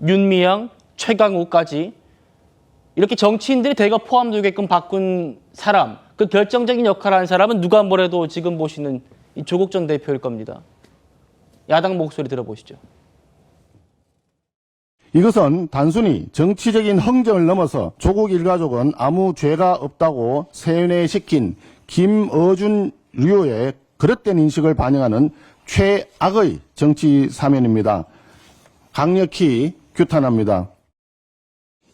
윤미향, 최강욱까지 이렇게 정치인들이 대거 포함되게끔 바꾼 사람, 그 결정적인 역할을 한 사람은 누가 뭐래도 지금 보시는 이 조국 전 대표일 겁니다. 야당 목소리 들어보시죠. 이것은 단순히 정치적인 흥정을 넘어서 조국 일가족은 아무 죄가 없다고 세뇌시킨 김어준 류의 그릇된 인식을 반영하는 최악의 정치 사면입니다. 강력히 규탄합니다.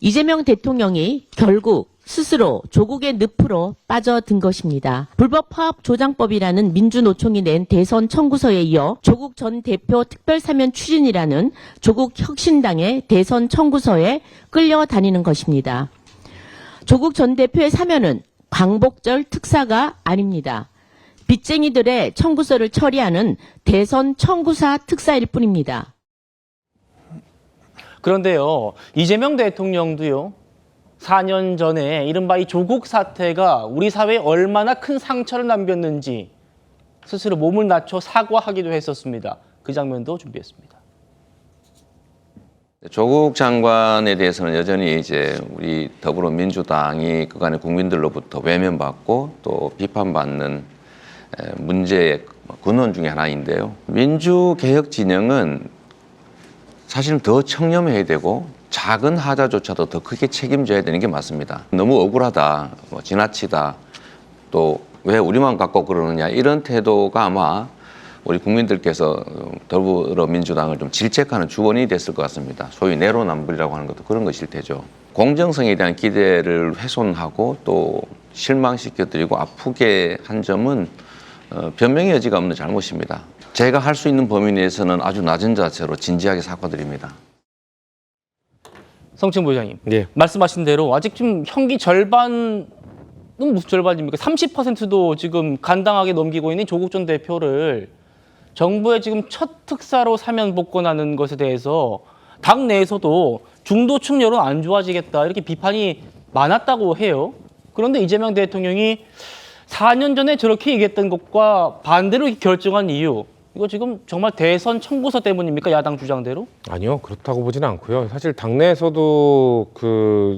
이재명 대통령이 결국 스스로 조국의 늪으로 빠져든 것입니다. 불법 파업 조장법이라는 민주노총이 낸 대선 청구서에 이어 조국 전 대표 특별사면 추진이라는 조국 혁신당의 대선 청구서에 끌려다니는 것입니다. 조국 전 대표의 사면은 광복절 특사가 아닙니다. 빚쟁이들의 청구서를 처리하는 대선 청구사 특사일 뿐입니다. 그런데요, 이재명 대통령도요, 4년 전에 이른바 이 조국 사태가 우리 사회에 얼마나 큰 상처를 남겼는지 스스로 몸을 낮춰 사과하기도 했었습니다. 그 장면도 준비했습니다. 조국 장관에 대해서는 여전히 이제 우리 더불어민주당이 그간의 국민들로부터 외면받고 또 비판받는 문제의 근원 중에 하나인데요. 민주개혁 진영은 사실은 더 청렴해야 되고 작은 하자조차도 더 크게 책임져야 되는 게 맞습니다. 너무 억울하다, 지나치다, 또 왜 우리만 갖고 그러느냐 이런 태도가 아마 우리 국민들께서 더불어민주당을 좀 질책하는 주원이 됐을 것 같습니다. 소위 내로남불이라고 하는 것도 그런 것일 테죠. 공정성에 대한 기대를 훼손하고 또 실망시켜드리고 아프게 한 점은 변명의 여지가 없는 잘못입니다. 제가 할 수 있는 범위 내에서는 아주 낮은 자세로 진지하게 사과드립니다. 성층 부회장님, 예. 말씀하신 대로 아직 좀 형기 절반은 무슨 절반입니까? 30%도 지금 간당하게 넘기고 있는 조국 전 대표를 정부의 지금 첫 특사로 사면 복권하는 것에 대해서 당 내에서도 중도층 여론 안 좋아지겠다 이렇게 비판이 많았다고 해요. 그런데 이재명 대통령이 4년 전에 저렇게 얘기했던 것과 반대로 결정한 이유, 이거 지금 정말 대선 청구서 때문입니까? 야당 주장대로? 아니요, 그렇다고 보지는 않고요. 사실 당내에서도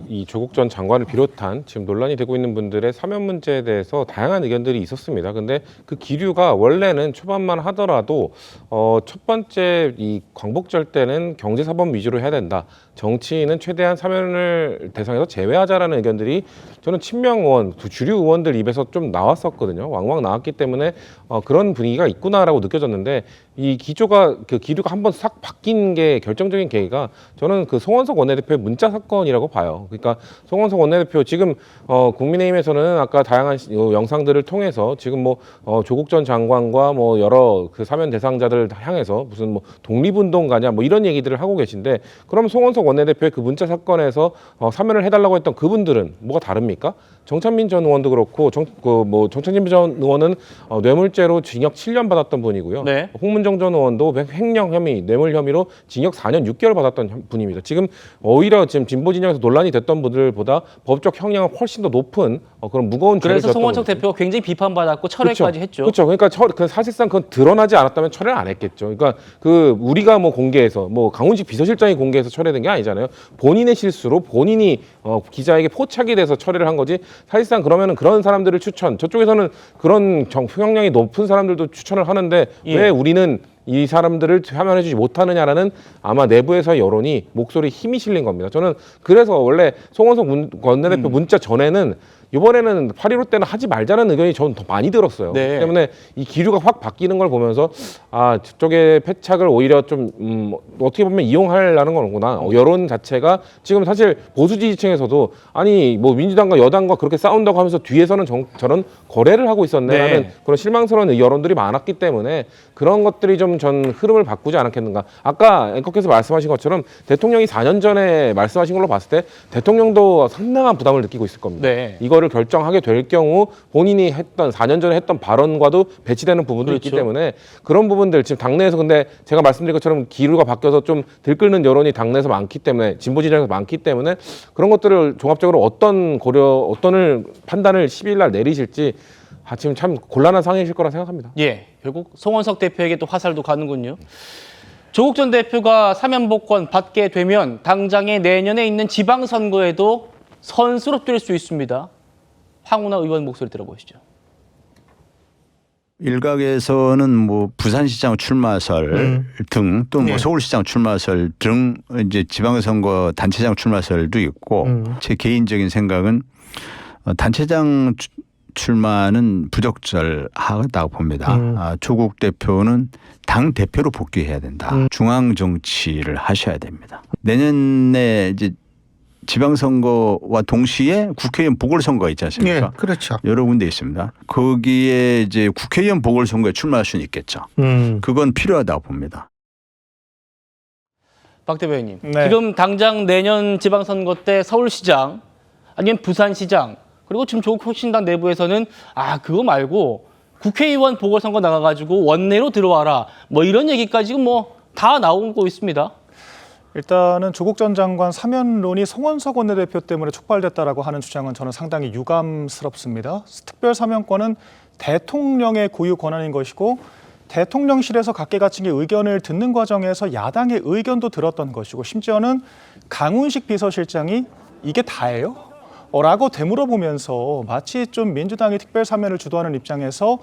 이 조국 전 장관을 비롯한 지금 논란이 되고 있는 분들의 사면 문제에 대해서 다양한 의견들이 있었습니다. 근데 그 기류가 원래는 초반만 하더라도 첫 번째 이 광복절 때는 경제사법 위주로 해야 된다. 정치인은 최대한 사면을 대상에서 제외하자라는 의견들이 저는 친명 의원, 주류 의원들 입에서 좀 나왔었거든요. 왕왕 나왔기 때문에 그런 분위기가 있구나라고 느껴졌는데 이 기류가 한번 싹 바뀐 게 결정적인 계기가 저는 그 송원석 원내대표의 문자 사건이라고 봐요. 그러니까 송원석 원내대표 지금 국민의힘에서는 아까 다양한 영상들을 통해서 지금 뭐 조국 전 장관과 뭐 여러 그 사면 대상자들을 향해서 무슨 뭐 독립운동가냐 뭐 이런 얘기들을 하고 계신데, 그럼 송원석 원내대표의 그 문자 사건에서 사면을 해달라고 했던 그분들은 뭐가 다릅니까? 정찬민 전 의원도 그렇고 정찬민 전 의원은 뇌물죄로 징역 7년 받았던 분이고요. 네. 홍문정 전 의원도 횡령 혐의, 뇌물 혐의로 징역 4년 6개월 받았던 분입니다. 지금 오히려 지금 진보 진영에서 논란이 됐던 분들보다 법적 형량은 훨씬 더 높은 그런 무거운 죄를 그래서 송원석 대표가 굉장히 비판받았고 철회까지 했죠. 그렇죠. 그러니까 사실상 그건 드러나지 않았다면 철회를 안 했겠죠. 그러니까 우리가 뭐 공개해서 강훈식 비서실장이 공개해서 철회된 게 아니잖아요. 본인의 실수로 본인이 기자에게 포착이 돼서 철회를 한 거지. 사실상 그러면은 그런 사람들을 저쪽에서는 그런 형량이 높은 사람들도 추천을 하는데 왜 우리는 이 사람들을 사면해주지 못하느냐라는 아마 내부에서의 여론이 목소리에 힘이 실린 겁니다. 저는 그래서 원래 송원석 원내대표 문자 전에는 이번에는 8.15 때는 하지 말자는 의견이 저는 더 많이 들었어요. 네. 그렇기 때문에 이 기류가 확 바뀌는 걸 보면서 저쪽의 패착을 오히려 좀 어떻게 보면 이용하려는 거구나. 여론 자체가 지금 사실 보수 지지층에서도 아니 뭐 민주당과 여당과 그렇게 싸운다고 하면서 뒤에서는 저런 거래를 하고 있었네라는 네. 그런 실망스러운 여론들이 많았기 때문에 그런 것들이 좀 전 흐름을 바꾸지 않았겠는가. 아까 앵커께서 말씀하신 것처럼 대통령이 4년 전에 말씀하신 걸로 봤을 때 대통령도 상당한 부담을 느끼고 있을 겁니다. 네. 이거를 결정하게 될 경우 본인이 4년 전에 했던 발언과도 배치되는 부분도 그렇죠. 있기 때문에 그런 부분들 지금 당내에서 근데 제가 말씀드린 것처럼 기류가 바뀌어서 좀 들끓는 여론이 당내에서 많기 때문에 진보 진영에서 많기 때문에 그런 것들을 종합적으로 어떤 판단을 10일 날 내리실지 지금 참 곤란한 상황이실 거라 생각합니다. 예, 결국 송원석 대표에게 또 화살도 가는군요. 조국 전 대표가 사면 복권 받게 되면 당장에 내년에 있는 지방선거에도 선수로 뛸 수 있습니다. 황운하 의원 목소리 들어보시죠. 일각에서는 뭐 부산시장 출마설 등 또 뭐 서울시장 출마설 등 이제 지방선거 단체장 출마설도 있고 제 개인적인 생각은 단체장 출마는 부적절하다고 봅니다. 조국 대표는 당 대표로 복귀해야 된다. 중앙 정치를 하셔야 됩니다. 내년에 이제 지방선거와 동시에 국회의원 보궐선거가 있지 않습니까? 예, 그렇죠. 여러 군데 있습니다. 거기에 이제 국회의원 보궐선거에 출마할 수는 있겠죠. 그건 필요하다고 봅니다. 박 대변인, 네. 지금 당장 내년 지방선거 때 서울시장 아니면 부산시장 그리고 지금 조국 혁신당 내부에서는 그거 말고 국회의원 보궐선거 나가가지고 원내로 들어와라 뭐 이런 얘기까지 지금 뭐 다 나오고 있습니다. 일단은 조국 전 장관 사면론이 송원석 원내대표 때문에 촉발됐다라고 하는 주장은 저는 상당히 유감스럽습니다. 특별사면권은 대통령의 고유 권한인 것이고 대통령실에서 각계각층의 의견을 듣는 과정에서 야당의 의견도 들었던 것이고 심지어는 강훈식 비서실장이 이게 다예요? 라고 되물어보면서 마치 좀 민주당이 특별사면을 주도하는 입장에서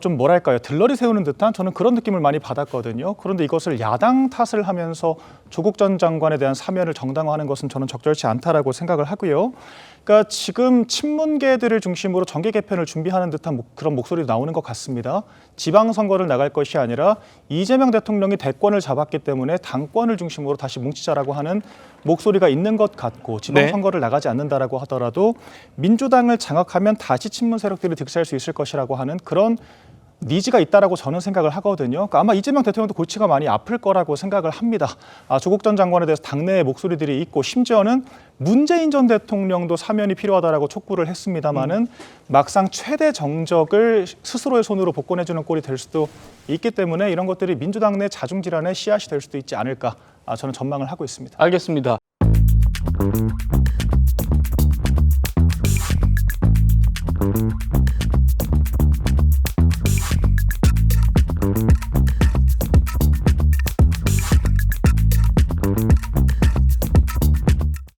좀 뭐랄까요, 들러리 세우는 듯한 저는 그런 느낌을 많이 받았거든요. 그런데 이것을 야당 탓을 하면서 조국 전 장관에 대한 사면을 정당화하는 것은 저는 적절치 않다라고 생각을 하고요. 그러니까 지금 친문계들을 중심으로 정계 개편을 준비하는 듯한 그런 목소리도 나오는 것 같습니다. 지방선거를 나갈 것이 아니라 이재명 대통령이 대권을 잡았기 때문에 당권을 중심으로 다시 뭉치자라고 하는 목소리가 있는 것 같고 지방선거를 나가지 않는다라고 하더라도 민주당을 장악하면 다시 친문 세력들이 득세할 수 있을 것이라고 하는 그런 니즈가 있다라고 저는 생각을 하거든요. 그러니까 아마 이재명 대통령도 골치가 많이 아플 거라고 생각을 합니다. 조국 전 장관에 대해서 당내의 목소리들이 있고 심지어는 문재인 전 대통령도 사면이 필요하다라고 촉구를 했습니다마는 막상 최대 정적을 스스로의 손으로 복권해주는 꼴이 될 수도 있기 때문에 이런 것들이 민주당 내 자중질환의 씨앗이 될 수도 있지 않을까 저는 전망을 하고 있습니다. 알겠습니다.